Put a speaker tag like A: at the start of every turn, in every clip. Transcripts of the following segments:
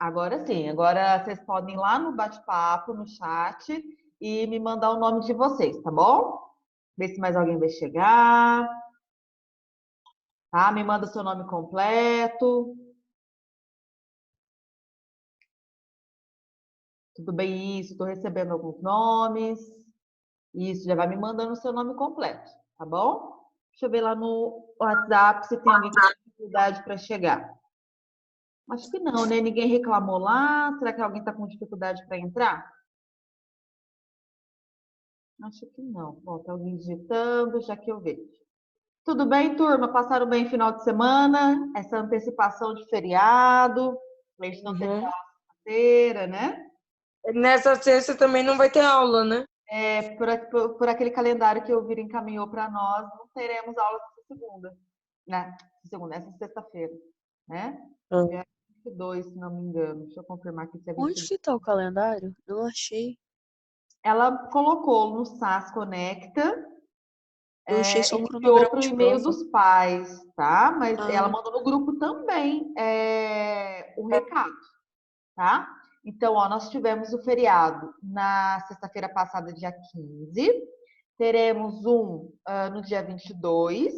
A: Agora sim, agora vocês podem ir lá no bate-papo, no chat, e me mandar o nome de vocês, tá bom? Ver se mais alguém vai chegar, tá? Me manda seu nome completo. Tudo bem, isso, estou recebendo alguns nomes. Isso, já vai me mandando o seu nome completo, tá bom? Deixa eu ver lá no WhatsApp se tem alguém com dificuldade para chegar. Acho que não, né? Ninguém reclamou lá. Será que alguém está com dificuldade para entrar? Acho que não. Bom, tem alguém digitando, já que eu vejo. Tudo bem, turma? Passaram bem o final de semana? Essa antecipação de feriado, a gente não teve
B: Uhum.
A: feira, né?
B: Nessa sexta também não vai ter aula, né?
A: Por aquele calendário que o Vira encaminhou para nós, não teremos aula essa segunda, né? Essa sexta-feira, né?
B: Ah.
A: Dia 22, se não me engano. Deixa eu confirmar aqui se é
C: Onde
A: 22.
C: que tá o calendário? Não achei.
A: Ela colocou no SAS Conecta,
C: Eu achei só o
A: enviou
C: cronograma
A: para o
C: de
A: e-mail
C: prova.
A: dos pais, tá? Mas ela
C: Ah,
A: mandou no grupo também o recado, tá? Então, ó, nós tivemos o feriado na sexta-feira passada, dia 15. Teremos um no dia 22.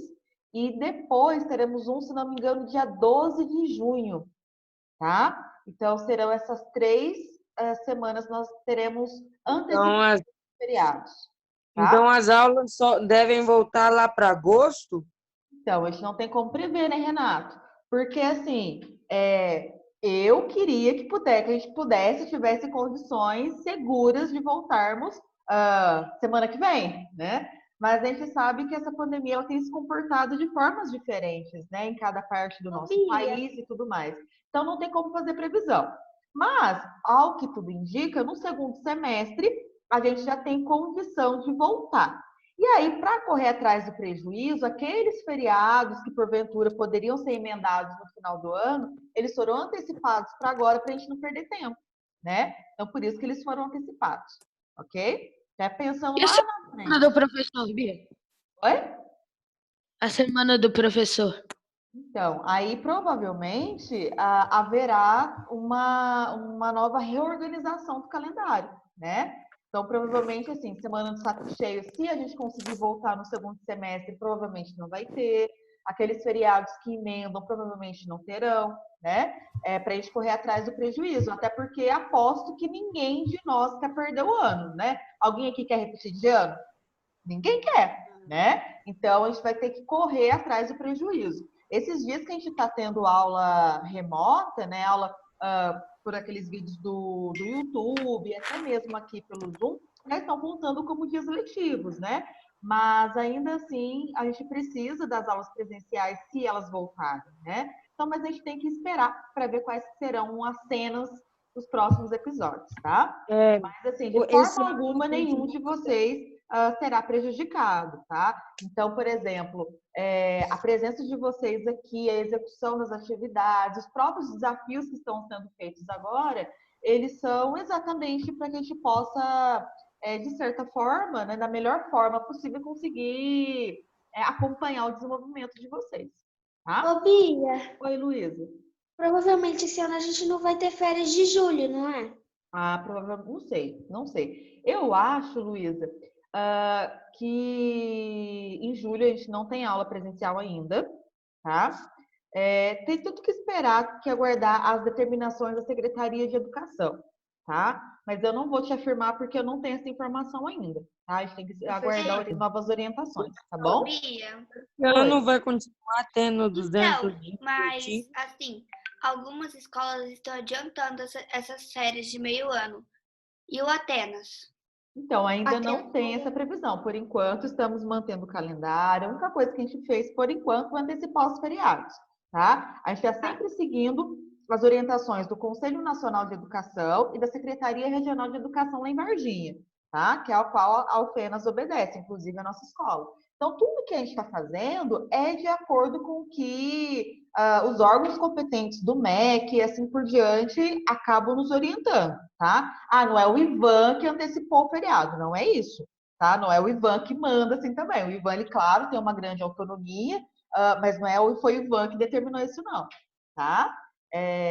A: E depois teremos um, se não me engano, dia 12 de junho, tá? Então, serão essas 3 semanas nós teremos
B: Então,
A: antecipados feriados,
B: então
A: tá?
B: as aulas só devem voltar lá para agosto?
A: Então, a gente não tem como prever, né, Renato? Porque, assim, eu queria que a gente pudesse, tivesse condições seguras de voltarmos semana que vem, né? Mas a gente sabe que essa pandemia ela tem se comportado de formas diferentes, né, em cada parte do nosso país e tudo mais. Então, não tem como fazer previsão. Mas, ao que tudo indica, no segundo semestre, a gente já tem condição de voltar. E aí, para correr atrás do prejuízo, aqueles feriados que porventura poderiam ser emendados no final do ano, eles foram antecipados para agora, para a gente não perder tempo, né? Então, por isso que eles foram antecipados, ok? Já pensando
C: e a
A: lá na
C: semana do
A: frente.
C: professor, Bia?
A: Oi?
C: A semana do professor.
A: Então, aí provavelmente haverá uma nova reorganização do calendário, né? Então, provavelmente, assim, semana do saco cheio, se a gente conseguir voltar no segundo semestre, provavelmente não vai ter. Aqueles feriados que emendam, provavelmente não terão, né? Para a gente correr atrás do prejuízo. Até porque aposto que ninguém de nós quer perder o ano, né? Alguém aqui quer repetir de ano? Ninguém quer, né? Então a gente vai ter que correr atrás do prejuízo. Esses dias que a gente está tendo aula remota, né? Aula por aqueles vídeos do YouTube, até mesmo aqui pelo Zoom, já estão contando como dias letivos, né? Mas ainda assim a gente precisa das aulas presenciais se elas voltarem, né? Então, mas a gente tem que esperar para ver quais serão as cenas dos próximos episódios, tá?
B: É,
A: Mas assim, de
B: esse
A: forma
B: ano
A: alguma,
B: a gente
A: nenhum de vocês será prejudicado, tá? Então, por exemplo, a presença de vocês aqui, a execução das atividades, os próprios desafios que estão sendo feitos agora, eles são exatamente para que a gente possa, de certa forma, né, da melhor forma possível, conseguir acompanhar o desenvolvimento de vocês, tá?
D: Ô, Bia,
A: Oi, Luísa.
D: provavelmente esse ano a gente não vai ter férias de julho, não é?
A: Ah, provavelmente, não sei, não sei. Eu acho, Luísa, que em julho a gente não tem aula presencial ainda, tá? Tem tudo que esperar, que aguardar as determinações da Secretaria de Educação, tá? Mas eu não vou te afirmar porque eu não tenho essa informação ainda, tá? A gente tem que aguardar novas orientações, tá
E: Ô,
A: bom?
E: Bia,
B: esse
A: Oi.
B: ano vai continuar tendo 200
E: então,
B: dias
E: mas
B: letivos.
E: assim, algumas escolas estão adiantando essas férias de meio ano. E o Atenas?
A: Então, ainda
D: Até
A: não tem essa previsão. Por enquanto, estamos mantendo o calendário. A única coisa que a gente fez, por enquanto, foi antecipar os feriados, tá? A gente está sempre seguindo as orientações do Conselho Nacional de Educação e da Secretaria Regional de Educação lá em Varginha, tá? Que é ao qual a UFENAS obedece, inclusive a nossa escola. Então, tudo que a gente está fazendo é de acordo com o que os órgãos competentes do MEC e assim por diante acabam nos orientando, tá? Ah, não é o Ivan que antecipou o feriado, não é isso, tá? Não é o Ivan que manda assim também. O Ivan, ele, claro, tem uma grande autonomia, mas não foi o Ivan que determinou isso, não, tá?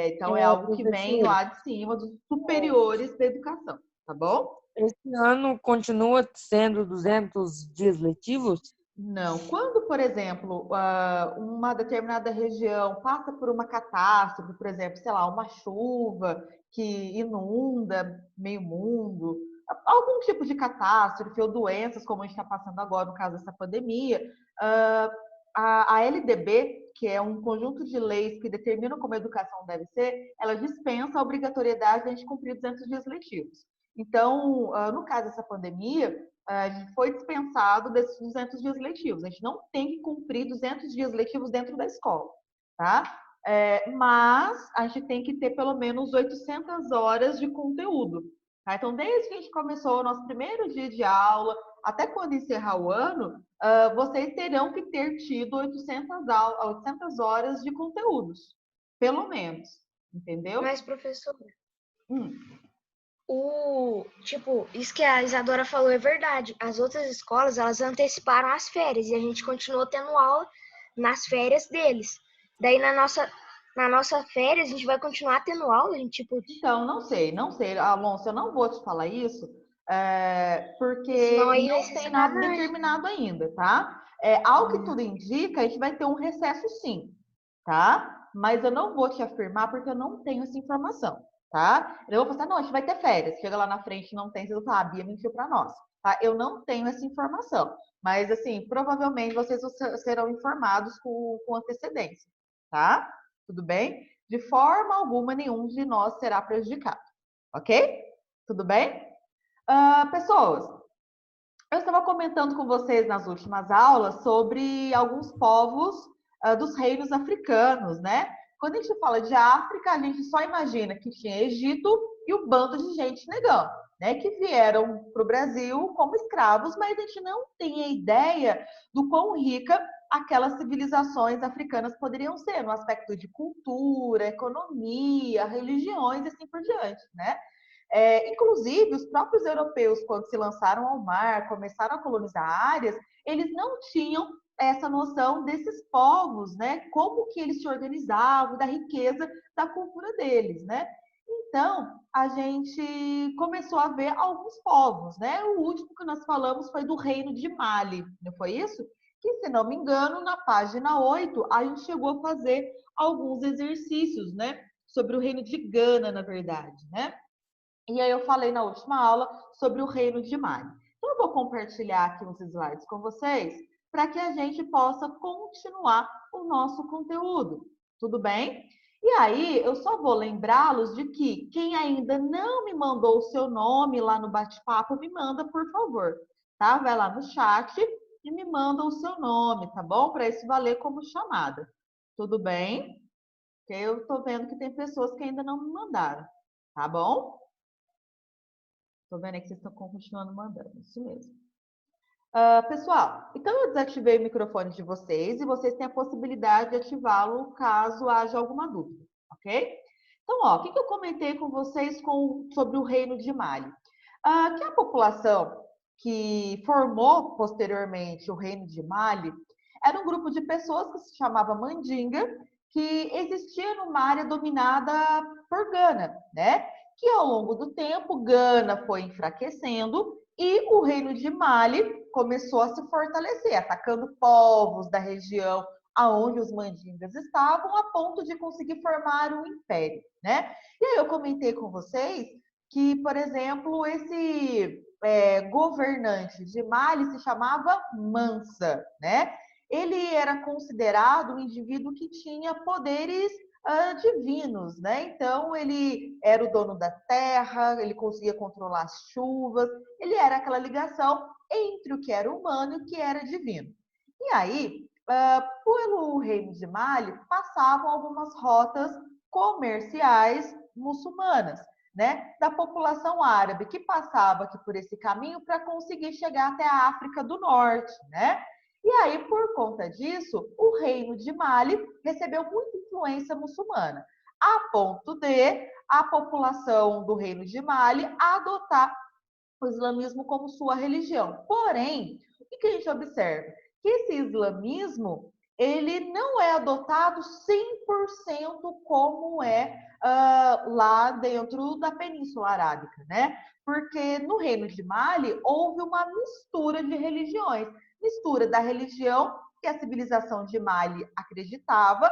A: Então, é algo que vem
B: Professora,
A: lá de cima, dos superiores da educação, tá bom?
B: esse ano continua sendo 200 dias letivos?
A: Não. Quando, por exemplo, uma determinada região passa por uma catástrofe, por exemplo, sei lá, uma chuva que inunda meio mundo, algum tipo de catástrofe ou doenças, como a gente está passando agora no caso dessa pandemia, ah, a LDB, que é um conjunto de leis que determinam como a educação deve ser, ela dispensa a obrigatoriedade de a gente cumprir 200 dias letivos. Então, no caso dessa pandemia, a gente foi dispensado desses 200 dias letivos. A gente não tem que cumprir 200 dias letivos dentro da escola, tá? Mas a gente tem que ter pelo menos 800 horas de conteúdo. Tá? Então, desde que a gente começou o nosso primeiro dia de aula, até quando encerrar o ano, vocês terão que ter tido 800 horas de conteúdos, pelo menos, entendeu?
F: Mas, professor,
A: Hum.
F: isso que a Isadora falou é verdade. As outras escolas, elas anteciparam as férias e a gente continuou tendo aula nas férias deles. Daí, na nossa férias, a gente vai continuar tendo aula, a gente,
A: Então, não sei, Alonso, eu não vou te falar isso, porque
F: senão aí vai
A: não
F: ser
A: tem nada
F: sacanagem.
A: determinado ainda, tá? Ao que tudo indica, a gente vai ter um recesso sim, tá? Mas eu não vou te afirmar porque eu não tenho essa informação, tá? Eu vou falar, não, a gente vai ter férias. Chega lá na frente e não tem, você vai falar, a Bia mentiu pra nós, tá? Eu não tenho essa informação, mas assim, provavelmente vocês serão informados com antecedência, tá? Tudo bem? De forma alguma, nenhum de nós será prejudicado, ok? Tudo bem? Pessoas, eu estava comentando com vocês nas últimas aulas sobre alguns povos dos reinos africanos, né? Quando a gente fala de África, a gente só imagina que tinha Egito e o bando de gente negando, né? Que vieram para o Brasil como escravos, mas a gente não tem a ideia do quão rica aquelas civilizações africanas poderiam ser, no aspecto de cultura, economia, religiões e assim por diante, né? Inclusive, os próprios europeus, quando se lançaram ao mar, começaram a colonizar áreas, eles não tinham essa noção desses povos, né? Como que eles se organizavam, da riqueza da cultura deles, né? Então, a gente começou a ver alguns povos, né? O último que nós falamos foi do Reino de Mali, não foi isso? Que, se não me engano, na página 8, a gente chegou a fazer alguns exercícios, né? Sobre o Reino de Gana, na verdade, né? E aí eu falei na última aula sobre o Reino de Mali. Então, eu vou compartilhar aqui uns slides com vocês para que a gente possa continuar o nosso conteúdo. Tudo bem? E aí, eu só vou lembrá-los de que quem ainda não me mandou o seu nome lá no bate-papo, me manda, por favor, tá? Vai lá no chat e me manda o seu nome, tá bom? Para isso valer como chamada. Tudo bem? Porque eu tô vendo que tem pessoas que ainda não me mandaram, tá bom? Tô vendo aí que vocês estão continuando mandando, isso mesmo. Pessoal, então eu desativei o microfone de vocês e vocês têm a possibilidade de ativá-lo caso haja alguma dúvida, ok? Então, ó, o que eu comentei com vocês sobre o Reino de Mali? Que a população que formou posteriormente o Reino de Mali era um grupo de pessoas que se chamava Mandinga, que existia numa área dominada por Gana, né? Que ao longo do tempo, Gana foi enfraquecendo e o Reino de Mali começou a se fortalecer, atacando povos da região aonde os mandingas estavam, a ponto de conseguir formar um império, né? E aí eu comentei com vocês que, por exemplo, esse governante de Mali se chamava Mansa, né? Ele era considerado um indivíduo que tinha poderes divinos, né? Então ele era o dono da terra, ele conseguia controlar as chuvas, ele era aquela ligação entre o que era humano e o que era divino. E aí, pelo reino de Mali, passavam algumas rotas comerciais muçulmanas, né? Da população árabe que passava aqui por esse caminho para conseguir chegar até a África do Norte, né? E aí, por conta disso, o reino de Mali recebeu muita influência muçulmana, a ponto de a população do reino de Mali adotar o islamismo como sua religião. Porém, o que a gente observa? Que esse islamismo, ele não é adotado 100% como é lá dentro da Península Arábica, né? Porque no Reino de Mali houve uma mistura de religiões, mistura da religião que a civilização de Mali acreditava,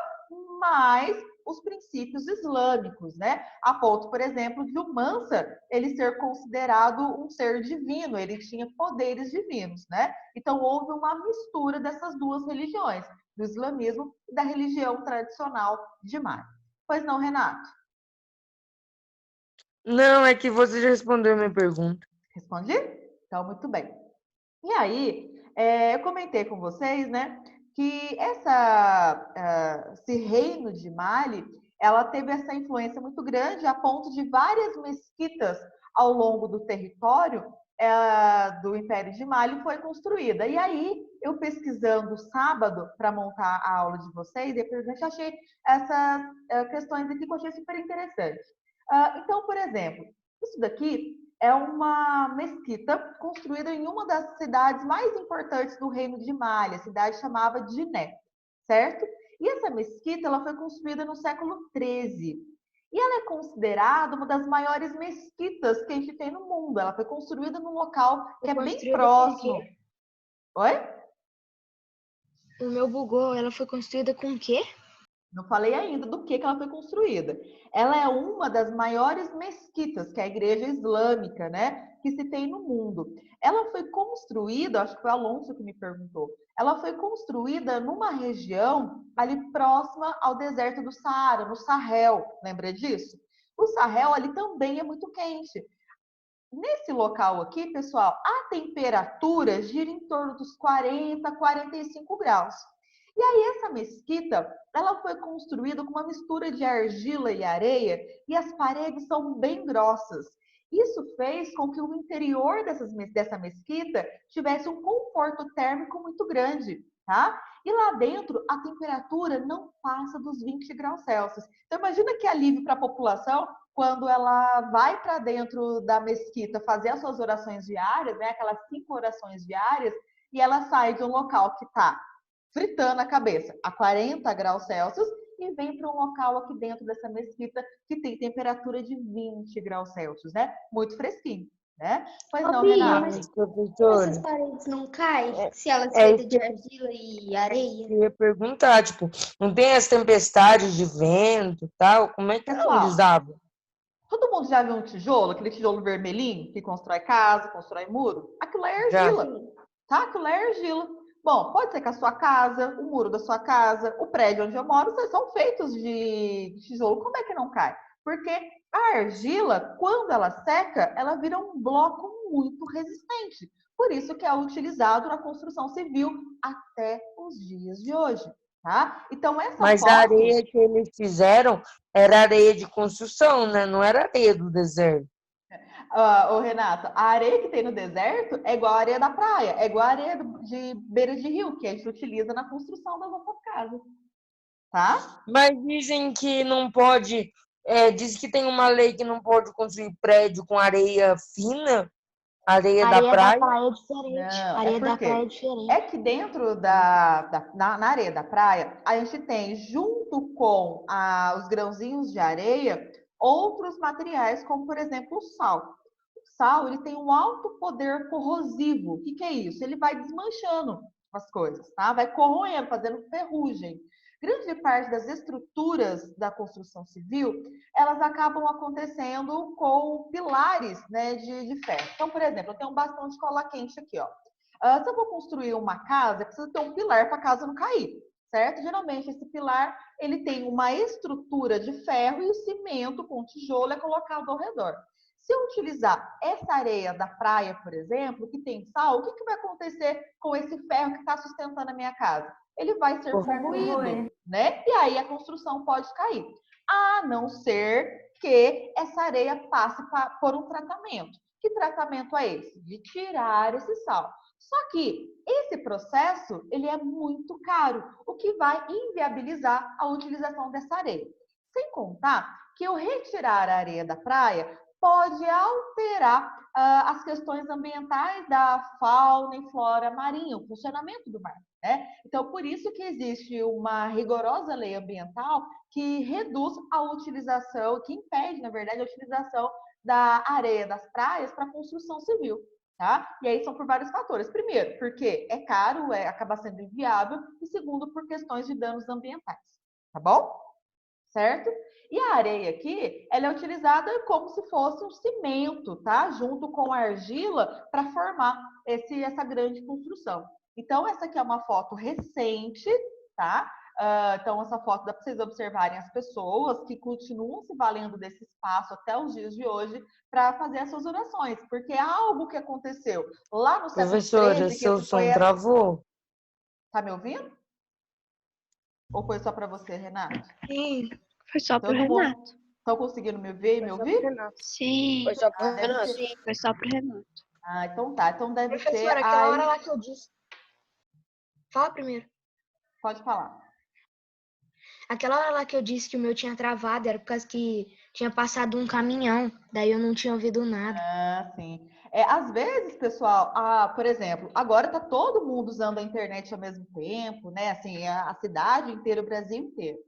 A: mais os princípios islâmicos, né? A ponto, por exemplo, de o Mansa ele ser considerado um ser divino, ele tinha poderes divinos, né? Então houve uma mistura dessas duas religiões, do islamismo e da religião tradicional de Mali. Pois não, Renato?
B: Não, é que você já respondeu a minha pergunta.
A: Respondi? Então, muito bem. E aí, eu comentei com vocês, né, que esse reino de Mali, ela teve essa influência muito grande a ponto de várias mesquitas ao longo do território do Império de Mali foi construída. E aí, eu pesquisando sábado para montar a aula de vocês, eu achei essas questões aqui que eu achei super interessantes. Então, por exemplo, isso daqui é uma mesquita construída em uma das cidades mais importantes do Reino de Mali, a cidade chamava Diné, certo? E essa mesquita ela foi construída no século XIII. E ela é considerada uma das maiores mesquitas que a gente tem no mundo. Ela foi construída num local que é bem próximo. Oi?
F: O meu bugou, ela foi construída com o quê?
A: Não falei ainda do que ela foi construída. Ela é uma das maiores mesquitas, que é a igreja islâmica, né, que se tem no mundo. Ela foi construída, acho que foi o Alonso que me perguntou, ela foi construída numa região ali próxima ao deserto do Saara, no Sahel, lembra disso? O Sahel ali também é muito quente. Nesse local aqui, pessoal, a temperatura gira em torno dos 40, 45 graus. E aí essa mesquita, ela foi construída com uma mistura de argila e areia e as paredes são bem grossas. Isso fez com que o interior dessa mesquita tivesse um conforto térmico muito grande, tá? E lá dentro a temperatura não passa dos 20 graus Celsius. Então imagina que alívio para a população quando ela vai para dentro da mesquita fazer as suas orações diárias, né, aquelas 5 orações diárias, e ela sai de um local que está fritando a cabeça a 40 graus Celsius e vem para um local aqui dentro dessa mesquita que tem temperatura de 20 graus Celsius, né? Muito fresquinho, né? Pois não,
D: Bia,
A: Renato?
D: mas
B: Professora,
D: essas paredes não caem se elas
B: é
D: feitas
B: isso
D: de argila e areia?
B: que eu ia perguntar, tipo, não tem as tempestades de vento e tal? Como é que é o
A: Pessoal,
B: desaba?
A: todo mundo já viu um tijolo, aquele tijolo vermelhinho que constrói casa, constrói muro? Aquilo é
B: Já.
A: argila, tá? Aquilo é argila. Bom, pode ser que a sua casa, o muro da sua casa, o prédio onde eu moro, são feitos de tijolo. Como é que não cai? Porque a argila, quando ela seca, ela vira um bloco muito resistente. Por isso que é utilizado na construção civil até os dias de hoje, tá? Então, essa
B: Mas a
A: foto...
B: areia que eles fizeram era areia de construção, né? Não era areia do deserto.
A: Ô, Renato, a areia que tem no deserto é igual a areia da praia, é igual a areia de beira de rio, que a gente utiliza na construção das nossas casas, tá?
B: Mas dizem que não pode, diz que tem uma lei que não pode construir prédio com areia fina, areia da
F: Areia da
B: praia.
F: praia é diferente.
A: Não,
F: Areia
A: é
F: da praia é
A: porque
F: diferente.
A: é que dentro na areia da praia, a gente tem, junto com os grãozinhos de areia, outros materiais, como, por exemplo, o sal. O sal, ele tem um alto poder corrosivo. O que é isso? Ele vai desmanchando as coisas, tá? Vai corroendo, fazendo ferrugem. Grande parte das estruturas da construção civil, elas acabam acontecendo com pilares, né, de ferro. Então, por exemplo, eu tenho um bastão de cola quente aqui, ó. Se eu vou construir uma casa, precisa ter um pilar para a casa não cair, certo? Geralmente esse pilar ele tem uma estrutura de ferro e o cimento com tijolo é colocado ao redor. Se eu utilizar essa areia da praia, por exemplo, que tem sal, o que vai acontecer com esse ferro que está sustentando a minha casa? Ele vai ser corroído, né? E aí a construção pode cair. A não ser que essa areia passe por um tratamento. Que tratamento é esse? De tirar esse sal. Só que esse processo ele é muito caro, o que vai inviabilizar a utilização dessa areia. Sem contar que o retirar a areia da praia pode alterar as questões ambientais da fauna e flora marinha, o funcionamento do mar. né? Então, por isso que existe uma rigorosa lei ambiental que reduz a utilização, que impede, na verdade, a utilização da areia das praias para construção civil, tá? E aí são por vários fatores. Primeiro, porque é caro, acaba sendo inviável, e segundo, por questões de danos ambientais, tá bom? Certo? E a areia aqui, ela é utilizada como se fosse um cimento, tá? Junto com a argila para formar essa grande construção. Então, essa aqui é uma foto recente, tá? Então, essa foto dá para vocês observarem as pessoas que continuam se valendo desse espaço até os dias de hoje para fazer as suas orações, porque é algo que aconteceu lá no século
B: Professora,
A: XIII,
B: seu som travou.
A: Tá me ouvindo? Ou foi só para você, Renato?
F: Sim, foi só pro
A: Todo mundo
F: Renato.
A: estão conseguindo me ver e me ouvir?
E: Sim.
C: Foi só pro
A: deve
C: Renato.
A: ser.
F: Sim, foi só pro Renato.
A: Ah, então tá. Então deve ser
F: Professora, aquela hora
A: aí.
F: lá que eu disse. Fala primeiro.
A: Pode falar.
F: Aquela hora lá que eu disse que o meu tinha travado era por causa que tinha passado um caminhão. Daí eu não tinha ouvido nada.
A: Ah, sim. Às vezes, pessoal, por exemplo, agora tá todo mundo usando a internet ao mesmo tempo, né? Assim, a cidade inteira, o Brasil inteiro.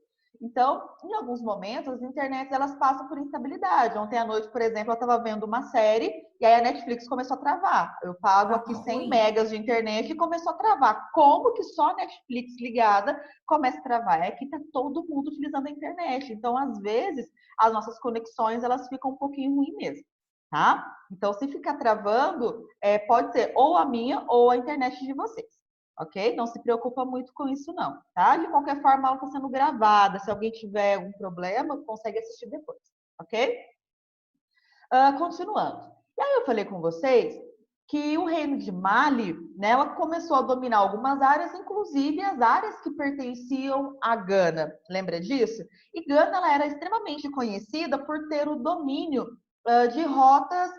A: Então, em alguns momentos, as internets elas passam por instabilidade. Ontem à noite, por exemplo, eu estava vendo uma série e aí a Netflix começou a travar. Eu pago aqui 100 megas de internet e começou a travar. Como que só a Netflix ligada começa a travar? É que tá todo mundo utilizando a internet. Então, às vezes, as nossas conexões elas ficam um pouquinho ruins mesmo, tá? Então, se ficar travando, pode ser ou a minha ou a internet de vocês, ok? Não se preocupa muito com isso não, tá? De qualquer forma, ela está sendo gravada. Se alguém tiver algum problema, consegue assistir depois, ok? Continuando. E aí eu falei com vocês que o reino de Mali, né, ela começou a dominar algumas áreas, inclusive as áreas que pertenciam a Gana. Lembra disso? E Gana ela era extremamente conhecida por ter o domínio de rotas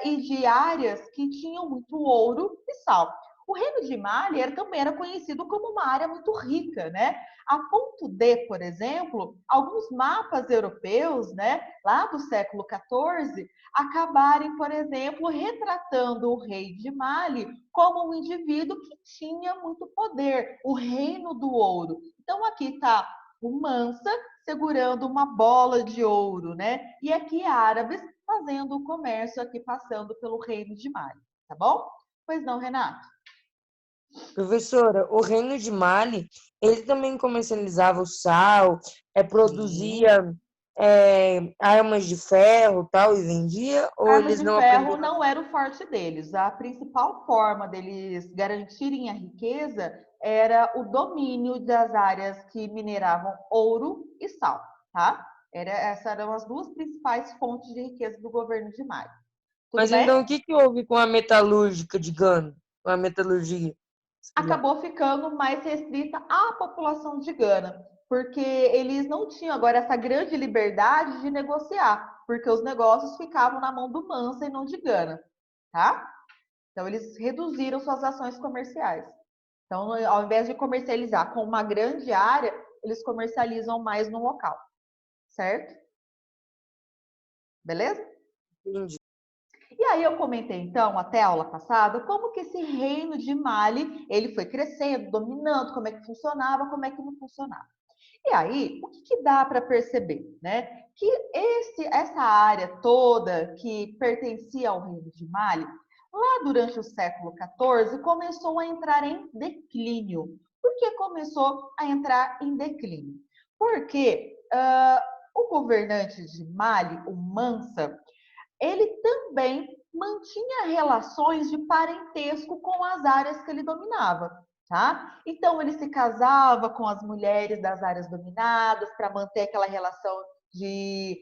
A: e de áreas que tinham muito ouro e sal. O reino de Mali também era conhecido como uma área muito rica, né? A ponto de, por exemplo, alguns mapas europeus, né, lá do século XIV, acabarem, por exemplo, retratando o rei de Mali como um indivíduo que tinha muito poder, o reino do ouro. Então aqui está o Mansa segurando uma bola de ouro, né? E aqui árabes fazendo o comércio aqui passando pelo reino de Mali, tá bom? Pois não, Renato?
B: Professora, o reino de Mali, ele também comercializava o sal, produzia armas de ferro tal, e vendia, ou
A: Armas
B: eles
A: de
B: não
A: ferro
B: aprenderam?
A: não era o forte deles. A principal forma deles garantirem a riqueza era o domínio das áreas que mineravam ouro e sal, tá? Essas eram as duas principais fontes de riqueza do governo de Mali. Tudo
B: Mas então, o
A: bem?
B: que houve com a metalúrgica de Gana? Com a metalurgia?
A: Acabou ficando mais restrita à população de Gana, porque eles não tinham agora essa grande liberdade de negociar, porque os negócios ficavam na mão do Mansa e não de Gana, tá? Então eles reduziram suas ações comerciais. Então, ao invés de comercializar com uma grande área, eles comercializam mais no local, certo? Beleza?
B: Entendi.
A: E aí eu comentei então, até a aula passada, como que esse reino de Mali, ele foi crescendo, dominando, como é que funcionava, como é que não funcionava. E aí, o que dá para perceber, né? Que essa área toda que pertencia ao reino de Mali, lá durante o século XIV, começou a entrar em declínio. Por que começou a entrar em declínio? Porque o governante de Mali, o Mansa, ele também mantinha relações de parentesco com as áreas que ele dominava, tá? Então ele se casava com as mulheres das áreas dominadas para manter aquela relação de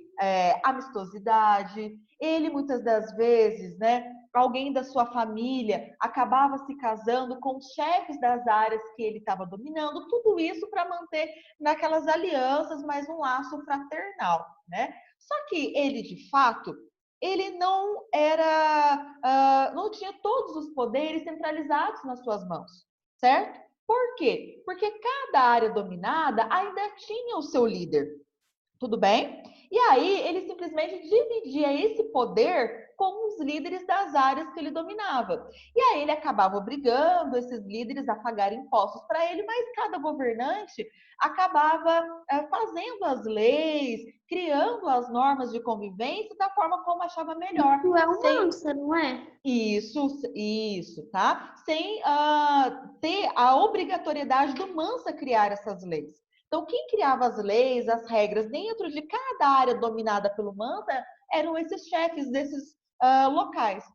A: amistosidade. Ele muitas das vezes, né, alguém da sua família acabava se casando com os chefes das áreas que ele estava dominando. Tudo isso para manter naquelas alianças, mas um laço fraternal, né? Só que ele de fato ele não não tinha todos os poderes centralizados nas suas mãos, certo? Por quê? Porque cada área dominada ainda tinha o seu líder, tudo bem? E aí ele simplesmente dividia esse poder com os líderes das áreas que ele dominava. E aí ele acabava obrigando esses líderes a pagar impostos para ele, mas cada governante acabava fazendo as leis, criando as normas de convivência da forma como achava melhor.
D: Isso é um
A: sem-
D: mansa, não é?
A: Isso, tá? Sem ter a obrigatoriedade do Mansa criar essas leis. Então, quem criava as leis, as regras dentro de cada área dominada pelo Mansa eram esses chefes desses locais.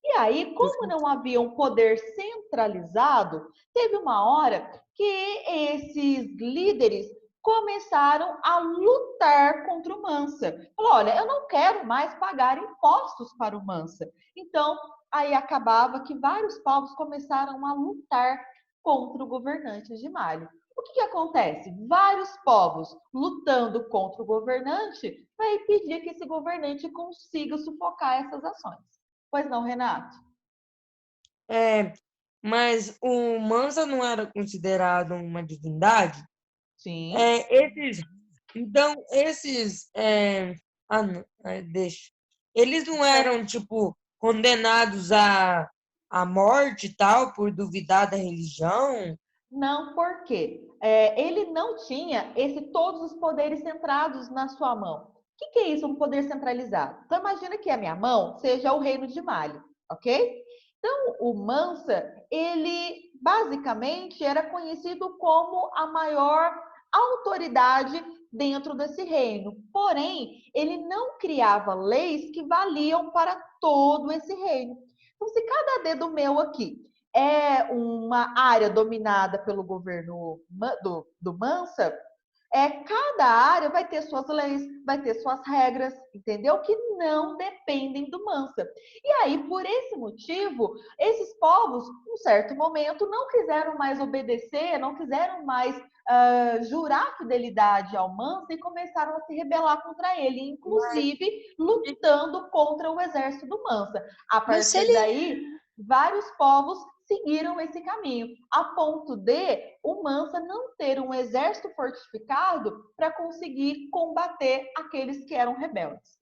A: E aí, como não havia um poder centralizado, teve uma hora que esses líderes começaram a lutar contra o Mansa. Falou, olha, eu não quero mais pagar impostos para o Mansa. Então, aí acabava que vários povos começaram a lutar contra o governante de Mali. O que acontece? Vários povos lutando contra o governante vai impedir que esse governante consiga sufocar essas ações. Pois não, Renato?
B: Mas o Mansa não era considerado uma divindade?
A: Sim.
B: Então, deixa. Eles não eram, tipo, condenados à morte e tal, por duvidar da religião?
A: Não, por quê? Ele não tinha todos os poderes centrados na sua mão. O que é isso, um poder centralizado? Então, imagina que a minha mão seja o reino de Mali, ok? Então, o Mansa, ele basicamente era conhecido como a maior autoridade dentro desse reino. Porém, ele não criava leis que valiam para todo esse reino. Então, se cada dedo meu aqui é uma área dominada pelo governo do Mansa, cada área vai ter suas leis, vai ter suas regras, entendeu? Que não dependem do Mansa. E aí, por esse motivo, esses povos, num certo momento, não quiseram mais obedecer, não quiseram mais jurar fidelidade ao Mansa e começaram a se rebelar contra ele, inclusive lutando contra o exército do Mansa. A partir daí, vários povos seguiram esse caminho, a ponto de o Mansa não ter um exército fortificado para conseguir combater aqueles que eram rebeldes.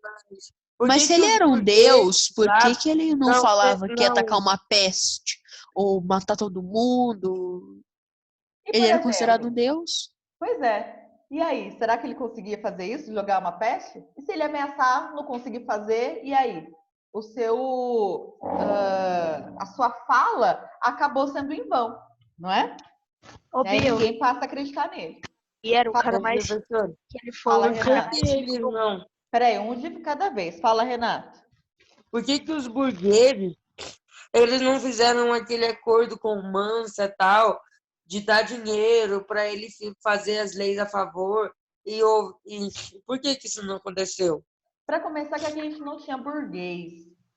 C: Mas se ele era um deus, por que ele não falava que ia atacar
B: não.
C: uma peste ou matar todo mundo?
A: E, por
C: Ele era
A: exemplo,
C: considerado um deus?
A: Pois é. E aí, será que ele conseguia fazer isso, jogar uma peste? E se ele ameaçar, não conseguir fazer, e aí? A sua fala acabou sendo em vão, não é?
F: Ô,
A: E aí
F: Bill,
A: ninguém passa a acreditar nele.
F: e era o
A: Fala,
F: cara mais
B: Professor,
F: que ele
A: Fala,
F: falou.
A: Renato.
B: por que eles não?
A: Peraí, um de cada vez. Fala, Renato.
B: Por que os burgueses, eles não fizeram aquele acordo com o Mansa tal, de dar dinheiro para ele fazer as leis a favor? E por que isso não aconteceu?
A: Para começar, que a gente não tinha burguês,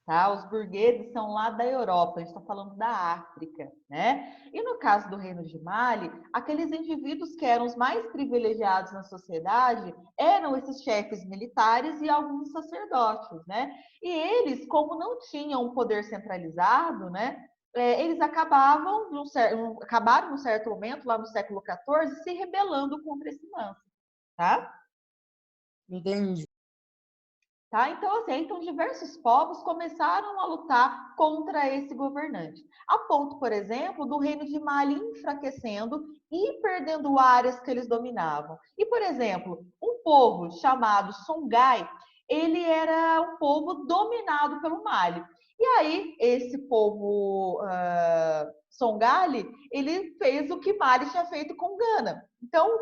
A: tá? Os burgueses são lá da Europa, a gente está falando da África, né? E no caso do Reino de Mali, aqueles indivíduos que eram os mais privilegiados na sociedade eram esses chefes militares e alguns sacerdotes, né? E eles, como não tinham um poder centralizado, né? Eles acabaram num certo momento, lá no século XIV, se rebelando contra esse Mansa, tá?
B: Entendi.
A: Tá? Então, assim, então diversos povos começaram a lutar contra esse governante. A ponto, por exemplo, do reino de Mali enfraquecendo e perdendo áreas que eles dominavam. E, por exemplo, um povo chamado Songhai, ele era um povo dominado pelo Mali. E aí, esse povo Songhai, ele fez o que Mali tinha feito com Gana. Então,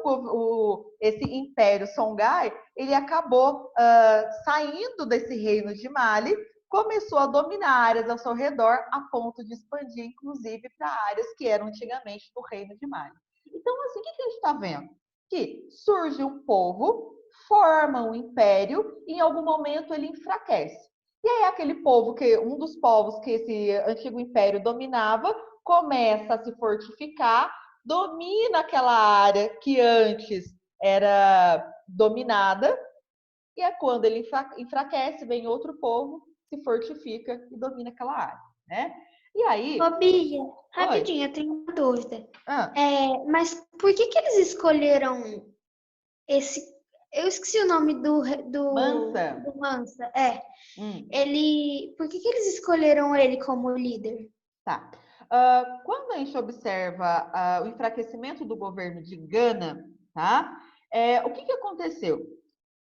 A: esse império Songhai, ele acabou saindo desse reino de Mali, começou a dominar áreas ao seu redor, a ponto de expandir, inclusive, para áreas que eram antigamente do reino de Mali. Então, assim, o que a gente está vendo? Que surge um povo, forma um império, e em algum momento ele enfraquece. E aí aquele povo, um dos povos que esse antigo império dominava, começa a se fortificar, domina aquela área que antes era dominada, e é quando ele enfraquece, vem outro povo, se fortifica e domina aquela área, né? E aí...
D: Ô, Bia, rapidinho, eu tenho uma dúvida.
A: Ah,
D: Mas por que eles escolheram Eu esqueci o nome
A: Mansa.
D: do Mansa.
A: Hum,
D: Por que eles escolheram ele como líder?
A: tá. Quando a gente observa o enfraquecimento do governo de Gana, tá? O que aconteceu?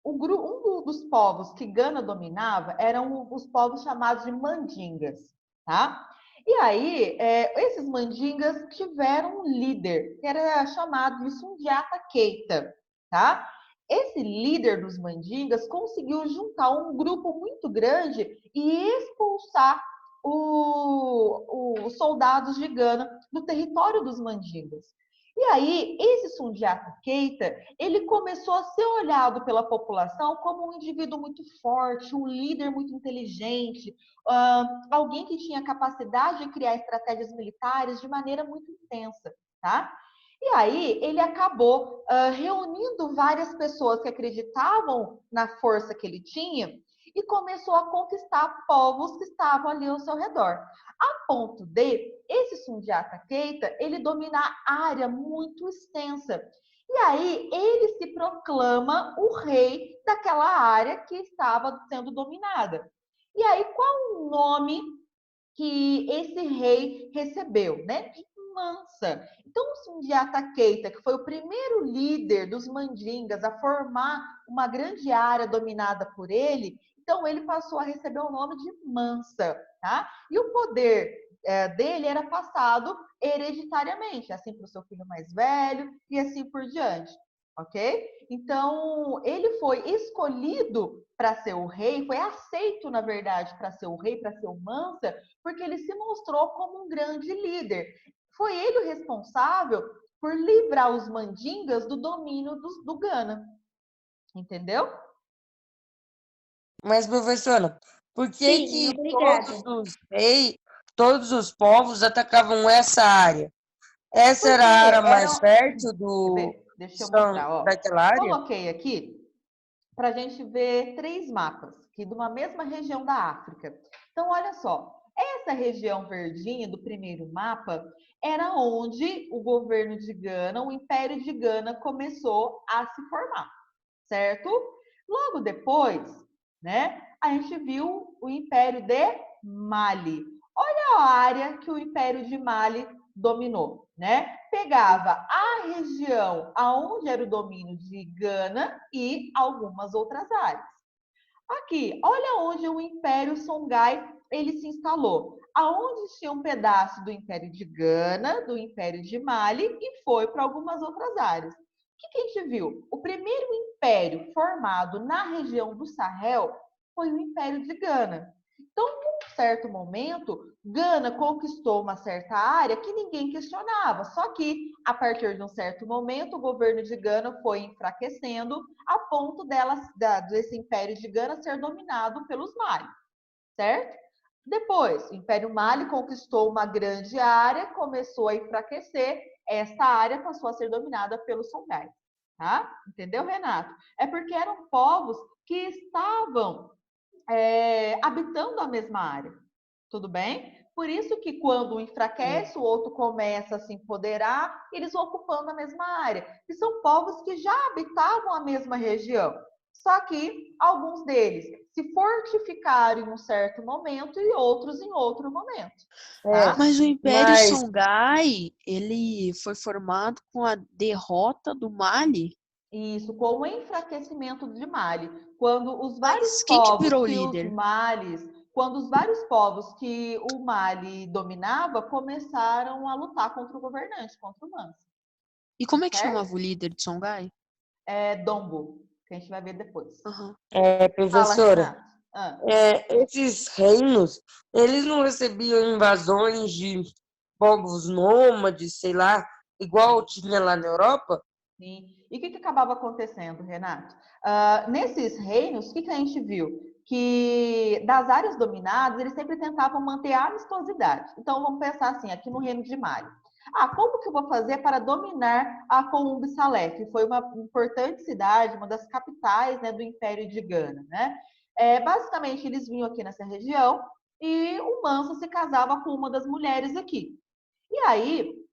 A: Dos povos que Gana dominava eram os povos chamados de mandingas, tá? E aí, esses mandingas tiveram um líder, que era chamado de Sundiata Keita, tá? Esse líder dos mandingas conseguiu juntar um grupo muito grande e expulsar os soldados de Gana do território dos mandingas. E aí, esse Sundiata Keita, ele começou a ser olhado pela população como um indivíduo muito forte, um líder muito inteligente, alguém que tinha capacidade de criar estratégias militares de maneira muito intensa, tá? E aí, ele acabou reunindo várias pessoas que acreditavam na força que ele tinha e começou a conquistar povos que estavam ali ao seu redor. A ponto de esse Sundiata Keita, ele dominar área muito extensa. E aí ele se proclama o rei daquela área que estava sendo dominada. E aí qual o nome que esse rei recebeu, né? De Mansa. Então, o Sundiata Keita, que foi o primeiro líder dos mandingas a formar uma grande área dominada por ele, então ele passou a receber o nome de Mansa, tá? E o poder dele era passado hereditariamente, assim para o seu filho mais velho e assim por diante, ok? Então, ele foi escolhido para ser o rei, foi aceito, na verdade, para ser o rei, para ser o Mansa, porque ele se mostrou como um grande líder. Foi ele o responsável por livrar os mandingas do domínio do Gana. Entendeu?
B: Mas, professora, por que
D: Sim,
B: que
D: obrigada.
B: todos os povos atacavam essa área? Essa era
A: Porque
B: a área mais
A: eram.
B: fértil
A: Quer ver? Deixa eu mostrar. Ó.
B: daquela área?
A: Coloquei aqui para a gente ver 3 mapas, que de uma mesma região da África. Então, olha só. Essa região verdinha do primeiro mapa era onde o governo de Gana, o Império de Gana, começou a se formar, certo? Logo depois, né, a gente viu o Império de Mali. Olha a área que o Império de Mali dominou, né? Pegava a região aonde era o domínio de Gana e algumas outras áreas. Aqui, olha onde o Império Songhai ele se instalou. Aonde tinha um pedaço do Império de Gana, do Império de Mali e foi para algumas outras áreas. O que a gente viu? O primeiro império formado na região do Sahel foi o Império de Gana. Então, num certo momento, Gana conquistou uma certa área que ninguém questionava. Só que, a partir de um certo momento, o governo de Gana foi enfraquecendo a ponto desse Império de Gana ser dominado pelos Mali, certo? Depois, o Império Mali conquistou uma grande área, começou a enfraquecer, essa área passou a ser dominada pelos Songhai, tá? Entendeu, Renato? É porque eram povos que estavam habitando a mesma área, tudo bem? Por isso que quando um enfraquece, o outro começa a se empoderar, eles vão ocupando a mesma área. E são povos que já habitavam a mesma região. Só que alguns deles se fortificaram em um certo momento e outros em outro momento. Tá?
C: Mas o Império
B: Mas,
C: Songhai, ele foi formado com a derrota do Mali?
A: Isso, com o enfraquecimento de Mali. Quando os vários
C: Mas quem que
A: povos
C: virou o
A: que
C: líder?
A: quando os vários povos que o Mali dominava começaram a lutar contra o governante, contra o Mansa,
C: E como é que
A: certo?
C: chamava o líder de Songhai?
A: É Dombo, que a gente vai ver depois.
C: Aham.
A: Fala,
B: professora,
A: Renato. Ah,
B: esses reinos, eles não recebiam invasões de povos nômades, sei lá, igual tinha lá na Europa?
A: sim. E o que acabava acontecendo, Renato? Nesses reinos, o que a gente viu? Que das áreas dominadas, eles sempre tentavam manter a amistosidade. Então, vamos pensar assim, aqui no reino de Mali. Como que eu vou fazer para dominar a Columba Salé, que foi uma importante cidade, uma das capitais, né, do Império de Gana, né? Basicamente, eles vinham aqui nessa região e o Manso se casava com uma das mulheres aqui. E aí,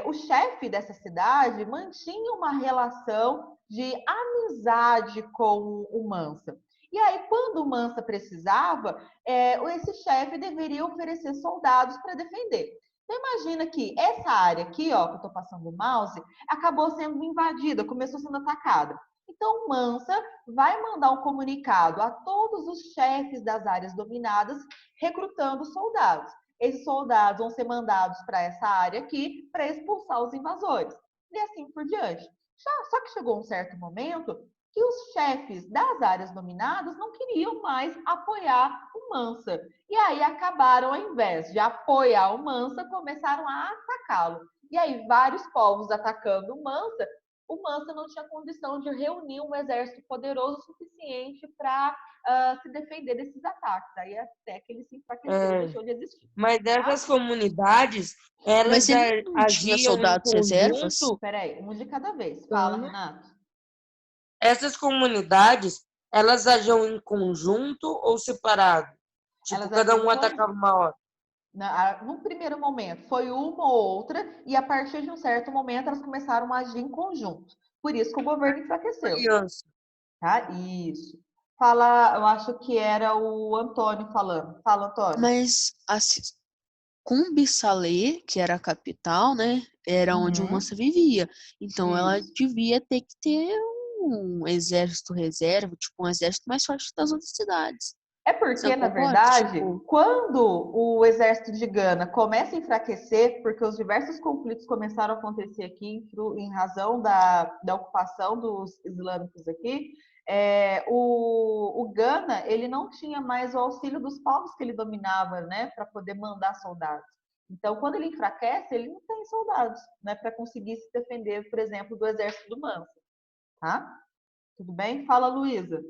A: o chefe dessa cidade mantinha uma relação de amizade com o Mansa. E aí, quando o Mansa precisava, esse chefe deveria oferecer soldados para defender. Então, imagina que essa área aqui, ó, que eu estou passando o mouse, acabou sendo invadida, começou sendo atacada. Então, o Mansa vai mandar um comunicado a todos os chefes das áreas dominadas, recrutando soldados. Esses soldados vão ser mandados para essa área aqui para expulsar os invasores. E assim por diante. Só que chegou um certo momento que os chefes das áreas dominadas não queriam mais apoiar o Mansa. E aí acabaram, ao invés de apoiar o Mansa, começaram a atacá-lo. E aí vários povos atacando o Mansa não tinha condição de reunir um exército poderoso o suficiente para se defender desses ataques. Aí até que ele se enfraqueceu e deixou de existir.
B: Mas dessas comunidades, elas
C: Mas ele não tinha
B: agiam em
C: soldados reservas?
B: conjunto?
A: Peraí, um de cada vez. Fala, Renato.
B: Essas comunidades, elas agiam em conjunto ou separado? Tipo,
A: Elas
B: cada
A: agiam
B: um atacava uma hora.
A: No primeiro momento foi uma ou outra, e a partir de um certo momento elas começaram a agir em conjunto. Por isso que o governo enfraqueceu.
B: Aliança.
A: Tá? Isso. Fala, eu acho que era o Antônio falando. Fala, Antônio.
C: Mas assim, Cumbisalê, que era a capital, né? Era onde o
A: Uhum.
C: Mansa vivia. Então ela
A: Isso.
C: devia ter que ter um exército reserva, tipo um exército mais forte das outras cidades.
A: É
C: Você
A: porque,
C: não
A: na
C: concorda?
A: verdade,
C: Tipo,
A: quando o exército de Gana começa a enfraquecer, porque os diversos conflitos começaram a acontecer aqui em razão da ocupação dos islâmicos aqui, o Gana ele não tinha mais o auxílio dos povos que ele dominava, né, para poder mandar soldados. Então, quando ele enfraquece, ele não tem soldados, né, para conseguir se defender, por exemplo, do exército do Mansa, tá? Tudo bem? Fala, Luísa.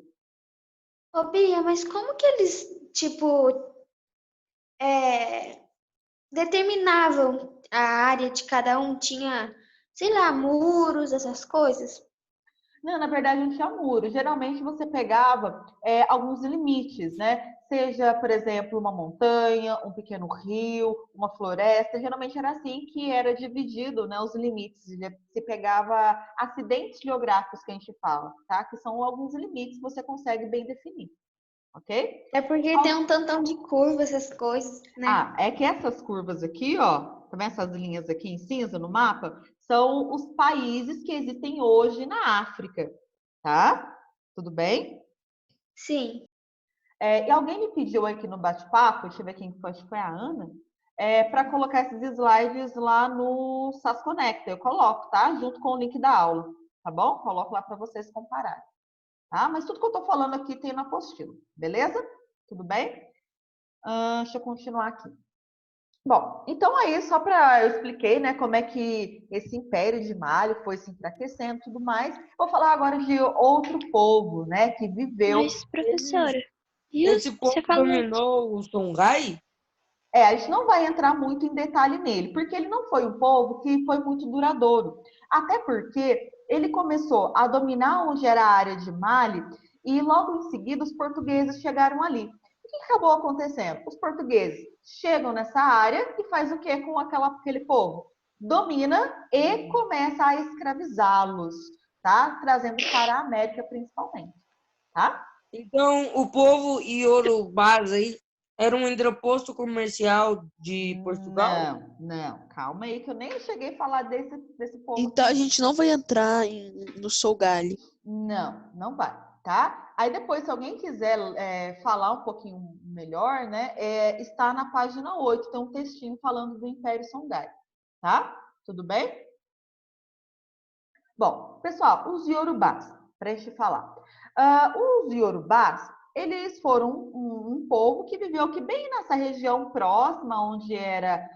D: Ô, Bia, mas como que eles, tipo, determinavam a área de cada um? Tinha, sei lá, muros, essas coisas?
A: Não, na verdade não tinha muro. Geralmente você pegava alguns limites, né? Seja, por exemplo, uma montanha, um pequeno rio, uma floresta. Geralmente era assim que era dividido, né, os limites. Se pegava acidentes geográficos que a gente fala, tá? Que são alguns limites que você consegue bem definir, ok?
D: É porque tem um tantão de curvas, essas coisas, né?
A: É que essas curvas aqui, ó, tá vendo essas linhas aqui em cinza no mapa? São os países que existem hoje na África, tá? Tudo bem?
D: Sim.
A: E alguém me pediu aqui no bate-papo, deixa eu ver quem foi, acho que foi a Ana, para colocar esses slides lá no SAS Conecta. Eu coloco, tá? Junto com o link da aula, tá bom? Coloco lá para vocês compararem, tá? Mas tudo que eu tô falando aqui tem na apostila, beleza? Tudo bem? Deixa eu continuar aqui. Bom, então aí só para eu expliquei, né, como é que esse império de Mali foi se enfraquecendo e tudo mais. Vou falar agora de outro povo, né, que viveu.
D: Mas, professora,
B: Esse
D: você
B: povo
D: falou.
B: dominou o Songhai?
A: A gente não vai entrar muito em detalhe nele, porque ele não foi um povo que foi muito duradouro. Até porque ele começou a dominar onde era a área de Mali e logo em seguida os portugueses chegaram ali. O que acabou acontecendo? Os portugueses chegam nessa área e faz o que com aquele povo? Domina e começa a escravizá-los, tá? Trazendo para a América principalmente, tá?
B: Então, o povo iorubás aí era um entreposto comercial de Portugal?
A: Não, calma aí que eu nem cheguei a falar desse povo
C: então a
A: aqui.
C: gente não vai entrar no Solgali.
A: Não vai, tá? Aí depois, se alguém quiser falar um pouquinho melhor, né, está na página 8, tem um textinho falando do Império Songhai, tá? Tudo bem? Bom, pessoal, os Yorubás, para a gente falar. Os Yorubás, eles foram um povo que viveu aqui bem nessa região próxima, onde era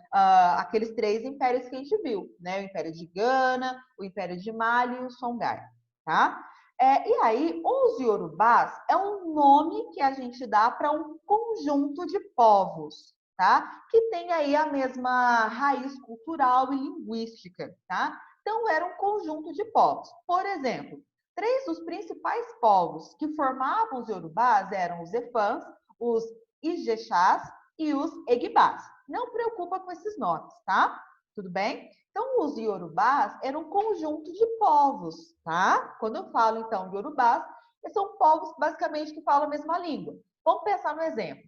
A: aqueles três impérios que a gente viu, né? O Império de Gana, o Império de Mali e o Songhai, tá? E aí, os Yorubás é um nome que a gente dá para um conjunto de povos, tá? Que tem aí a mesma raiz cultural e linguística, tá? Então, era um conjunto de povos. Por exemplo, três dos principais povos que formavam os Yorubás eram os Efãs, os Ijexás e os Eguibás. Não preocupa com esses nomes, tá? Tudo bem? Então, os Yorubás eram um conjunto de povos, tá? Quando eu falo, então, Yorubás, são povos, basicamente, que falam a mesma língua. Vamos pensar no exemplo.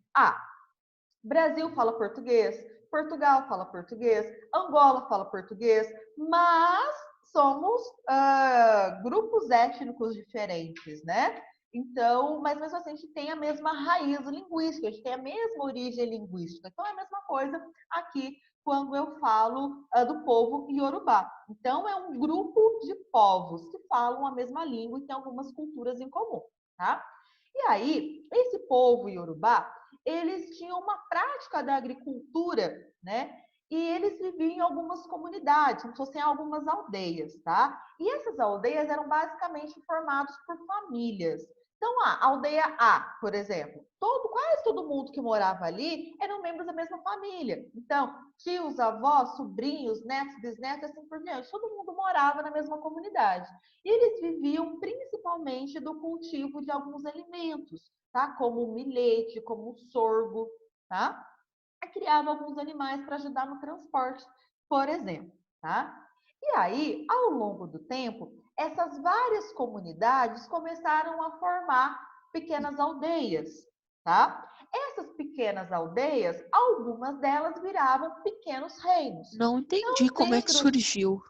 A: Brasil fala português, Portugal fala português, Angola fala português, mas somos grupos étnicos diferentes, né? Então, mas mesmo assim, a gente tem a mesma raiz linguística, a gente tem a mesma origem linguística. Então, é a mesma coisa aqui quando eu falo do povo Yorubá. Então, é um grupo de povos que falam a mesma língua e tem algumas culturas em comum, tá? E aí, esse povo Yorubá, eles tinham uma prática da agricultura, né? E eles viviam em algumas comunidades, como se fossem algumas aldeias, tá? E essas aldeias eram basicamente formadas por famílias. Então, a aldeia A, por exemplo, quase todo mundo que morava ali eram membros da mesma família. Então, tios, avós, sobrinhos, netos, bisnetos, assim por diante, todo mundo morava na mesma comunidade. E eles viviam principalmente do cultivo de alguns alimentos, tá? Como o milhete, como o sorgo, tá? E criava alguns animais para ajudar no transporte, por exemplo, tá? E aí, ao longo do tempo, essas várias comunidades começaram a formar pequenas aldeias, tá? Essas pequenas aldeias, algumas delas viravam pequenos reinos.
C: Não entendi como é que surgiu.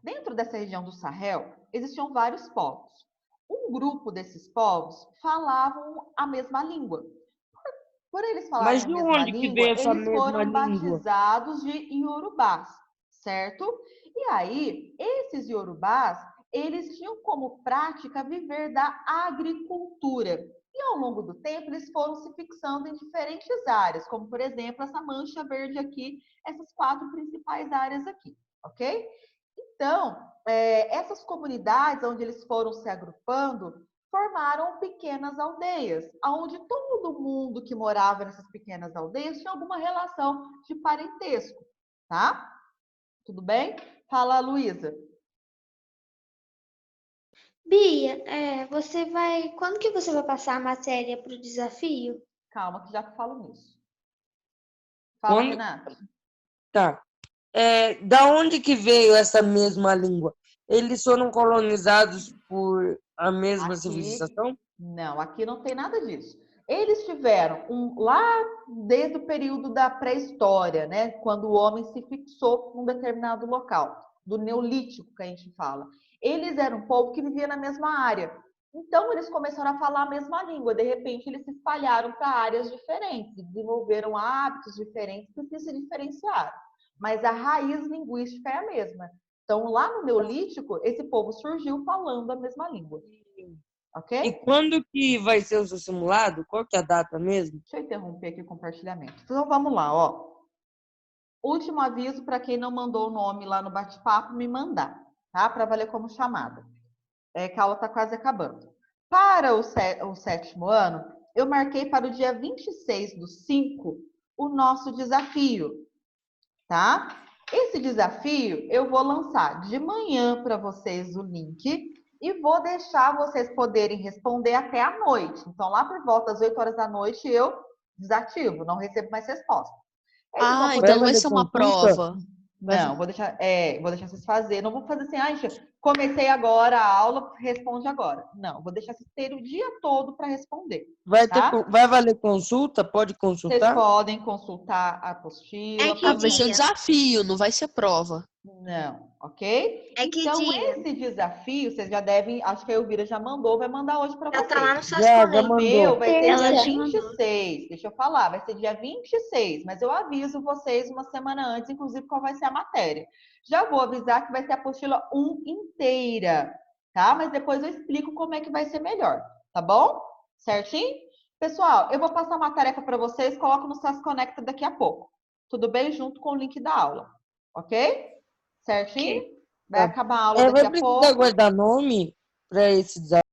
A: Dentro dessa região do Sahel, existiam vários povos. Um grupo desses povos falavam a mesma língua. Por eles falarem
B: Mas
A: a
B: de
A: mesma
B: onde que veio
A: língua,
B: essa
A: eles
B: mesma
A: foram
B: língua?
A: batizados de Iorubás, certo? E aí, esses Iorubás, eles tinham como prática viver da agricultura. E ao longo do tempo, eles foram se fixando em diferentes áreas, como, por exemplo, essa mancha verde aqui, essas 4 principais áreas aqui, ok? Então, essas comunidades onde eles foram se agrupando, formaram pequenas aldeias, onde todo mundo que morava nessas pequenas aldeias tinha alguma relação de parentesco, tá? Tudo bem? Fala, Luísa.
D: Bia, quando que você vai passar a matéria para o desafio?
A: Calma, que já que falo nisso. Fala,
B: Quando...
A: Renata.
B: Tá. Da onde que veio essa mesma língua? Eles foram colonizados por a mesma civilização?
A: Não, aqui não tem nada disso. Eles tiveram lá desde o período da pré-história, né, quando o homem se fixou num determinado local, do Neolítico que a gente fala. Eles eram um povo que vivia na mesma área. Então eles começaram a falar a mesma língua. De repente eles se espalharam para áreas diferentes, desenvolveram hábitos diferentes que se diferenciaram. Mas a raiz linguística é a mesma. Então lá no Neolítico esse povo surgiu falando a mesma língua. Ok?
B: E quando que vai ser o seu simulado? Qual que é a data mesmo?
A: Deixa eu interromper aqui o compartilhamento. Então, vamos lá, ó. Último aviso para quem não mandou o nome lá no bate-papo, me mandar, tá? Para valer como chamada. Que a aula está quase acabando. Para o 7º ano, eu marquei para o dia 26/5 o nosso desafio, tá? Esse desafio eu vou lançar de manhã para vocês o link e vou deixar vocês poderem responder até a noite. Então, lá por volta das 8 horas da noite, eu desativo, não recebo mais resposta.
C: Então não vai ser uma prova.
A: Não, vou deixar vocês fazerem. Não vou fazer assim, comecei agora a aula, responde agora. Não, vou deixar vocês terem o dia todo para responder.
B: Vai valer consulta? Pode
A: Vocês
B: consultar?
A: podem consultar a apostila.
C: Vai ser um desafio, não vai ser prova.
A: Não, ok?
D: É que
A: Então,
D: dia?
A: esse desafio, vocês já devem, acho que a Elvira já mandou, vai mandar hoje para vocês.
D: Tá lá no seu
B: Já
A: O
B: mandou.
A: meu vai ser
E: Ela
A: dia
E: já
A: 26. Deixa eu falar, vai ser dia 26, mas eu aviso vocês uma semana antes, inclusive, qual vai ser a matéria. Já vou avisar que vai ser a apostila 1 inteira, tá? Mas depois eu explico como é que vai ser melhor, tá bom? Certinho? Pessoal, eu vou passar uma tarefa para vocês, coloco no SAS Conecta daqui a pouco. Tudo bem? Junto com o link da aula, ok? Certinho? Vai acabar a aula daqui
B: Vai
A: a
B: precisar
A: pouco.
B: guardar nome para esse desafio?